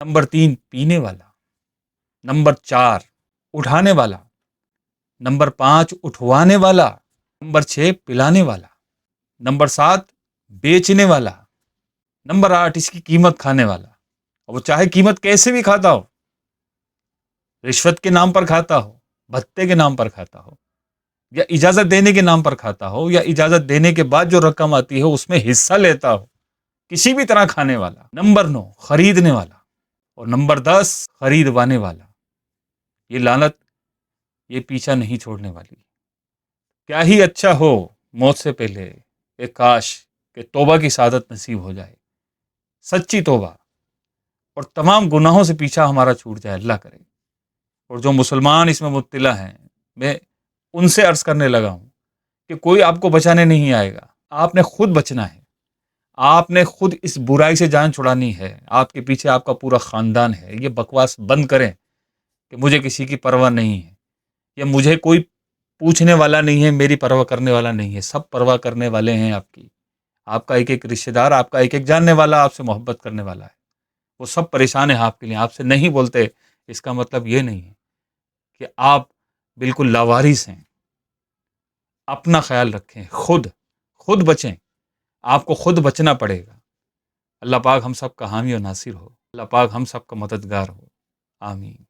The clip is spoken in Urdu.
نمبر 3 پینے والا، نمبر 4 اٹھانے والا، نمبر 5 اٹھوانے والا، نمبر 6 پلانے والا، نمبر 7 بیچنے والا، نمبر 8 اس کی قیمت کھانے والا۔ وہ چاہے قیمت کیسے بھی کھاتا ہو، رشوت کے نام پر کھاتا ہو، بھتے کے نام پر کھاتا ہو، یا اجازت دینے کے نام پر کھاتا ہو، یا اجازت دینے کے بعد جو رقم آتی ہے اس میں حصہ لیتا ہو، کسی بھی طرح کھانے والا۔ نمبر 9 خریدنے والا، اور نمبر 10 خریدوانے والا۔ یہ لعنت یہ پیچھا نہیں چھوڑنے والی۔ کیا ہی اچھا ہو موت سے پہلے ایک کاش کہ توبہ کی سعادت نصیب ہو جائے، سچی توبہ، اور تمام گناہوں سے پیچھا ہمارا چھوٹ جائے، اللہ کرے۔ اور جو مسلمان اس میں مبتلا ہیں، میں ان سے عرض کرنے لگا ہوں کہ کوئی آپ کو بچانے نہیں آئے گا، آپ نے خود بچنا ہے، آپ نے خود اس برائی سے جان چھڑانی ہے۔ آپ کے پیچھے آپ کا پورا خاندان ہے۔ یہ بکواس بند کریں کہ مجھے کسی کی پرواہ نہیں ہے، یا مجھے کوئی پوچھنے والا نہیں ہے، میری پرواہ کرنے والا نہیں ہے۔ سب پرواہ کرنے والے ہیں آپ کی، آپ کا ایک ایک رشتہ دار، آپ کا ایک ایک جاننے والا، آپ سے محبت کرنے والا ہے، وہ سب پریشان ہیں آپ کے لیے۔ آپ سے نہیں بولتے، اس کا مطلب یہ نہیں ہے کہ آپ بالکل لاوارث ہیں۔ اپنا خیال رکھیں، خود بچیں، آپ کو خود بچنا پڑے گا۔ اللہ پاک ہم سب کا حامی و ناصر ہو، اللہ پاک ہم سب کا مددگار ہو، آمین۔